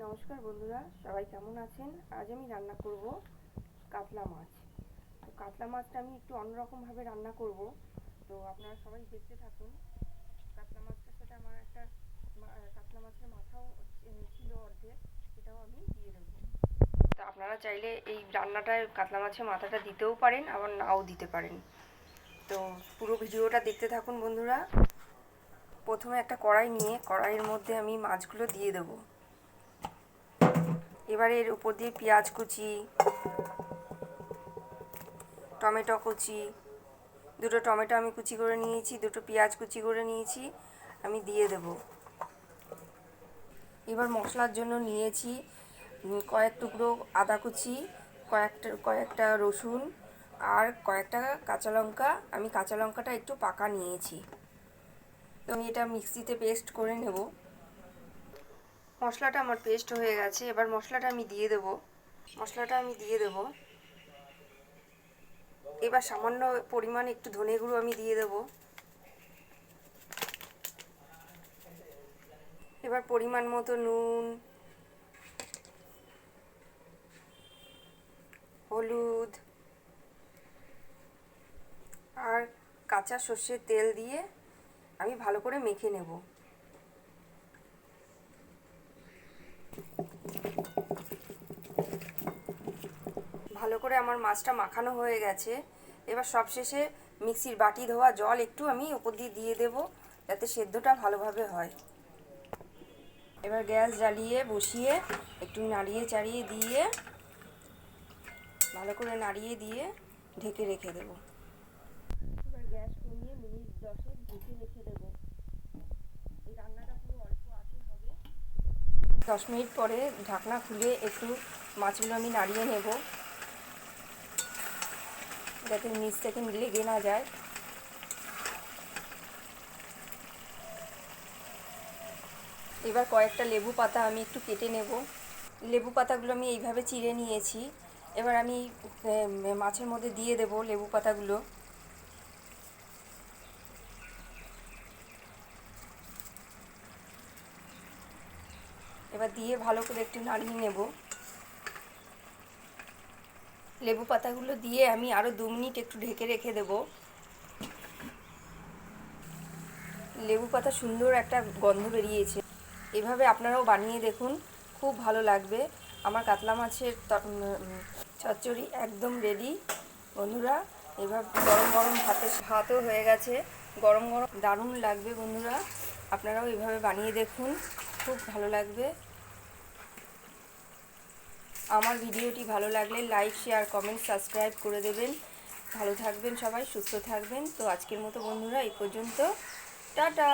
নমস্কার বন্ধুরা, সবাই কেমন আছেন? আজ আমি রান্না করব কাতলা মাছ। তো কাতলা মাছটা আমি একটু অন্যরকমভাবে রান্না করব, তো আপনারা সবাই দেখতে থাকুন। কাতলা মাছটার সাথে আমার একটা কাতলা মাছের মাথাও ছিল অর্ধেক, সেটাও আমি দিয়ে দেবো। তো আপনারা চাইলে এই রান্নাটায় কাতলা মাছের মাথাটা দিতেও পারেন, আবার নাও দিতে পারেন। তো পুরো ভিডিওটা দেখতে থাকুন বন্ধুরা। প্রথমে একটা কড়াই নিয়ে কড়াইয়ের মধ্যে আমি মাছগুলো দিয়ে দেবো। এবারে এর উপর দিয়ে পেঁয়াজ কুচি, টমেটো কুচি, দুটো টমেটো আমি কুচি করে নিয়েছি, দুটো পেঁয়াজ কুচি করে নিয়েছি, আমি দিয়ে দেব। এবার মশলার জন্য নিয়েছি কয়েক টুকরো আদা কুচি, কয়েকটা রসুন আর কয়েকটা কাঁচা লঙ্কা। আমি কাঁচা লঙ্কাটা একটু পাকা নিয়েছি। তো আমি এটা মিক্সিতে পেস্ট করে নেব। মশলাটা আমার পেস্ট হয়ে গেছে, এবার মশলাটা আমি দিয়ে দেব। এবার সামান্য পরিমাণে একটু ধনে গুঁড়ো আমি দিয়ে দেব। এবার পরিমাণ মতো নুন, হলুদ আর কাঁচা সর্ষের তেল দিয়ে আমি ভালো করে মেখে নেব। ভালো করে আমার মাছটা মাখানো হয়ে গেছে। এবার সবশেষে মিক্সির বাটি ধোয়া জল একটু আমি উপর দিয়ে দিয়ে দেব, যাতে সেদ্ধটা ভালোভাবে হয়। এবার গ্যাস জ্বালিয়ে বসিয়ে একটু নাড়িয়ে চাড়িয়ে দিয়ে ভালো করে নাড়িয়ে দিয়ে ঢেকে রেখে দেব। এবার গ্যাস কমিয়ে মিনিট 10 ঢেকে রেখে দেব। এই রান্নাটা পুরো অল্প আঁচে হবে। 10 মিনিট পরে ঢাকনা খুলে একটু মাছগুলো আমি নাড়িয়ে নেব, যাতে নিচ থেকে লেগে না যায়। এবার কয়েকটা লেবু পাতা আমি একটু কেটে নেব। লেবু পাতাগুলো আমি এইভাবে চিড়ে নিয়েছি। এবার আমি মাছের মধ্যে দিয়ে দেব লেবু পাতাগুলো। এবার দিয়ে ভালো করে একটু নাড়িয়ে নেব। লেবু পাতাগুলো দিয়ে আমি আরও 2 মিনিট একটু ঢেকে রেখে দেব। লেবু পাতা সুন্দর একটা গন্ধ বেরিয়েছে। এভাবে আপনারাও বানিয়ে দেখুন, খুব ভালো লাগবে। আমার কাতলা মাছের চচ্চড়ি একদম রেডি বন্ধুরা। এভাবে গরম গরম ভাতও হয়ে গেছে, গরম গরম দারুণ লাগবে বন্ধুরা। আপনারাও এভাবে বানিয়ে দেখুন, খুব ভালো লাগবে। আমার ভিডিওটি ভালো লাগলে লাইক, শেয়ার, কমেন্ট, সাবস্ক্রাইব করে দেবেন। ভালো থাকবেন সবাই, সুস্থ থাকবেন। তো আজকের মতো বন্ধুরা এই পর্যন্ত, টাটা।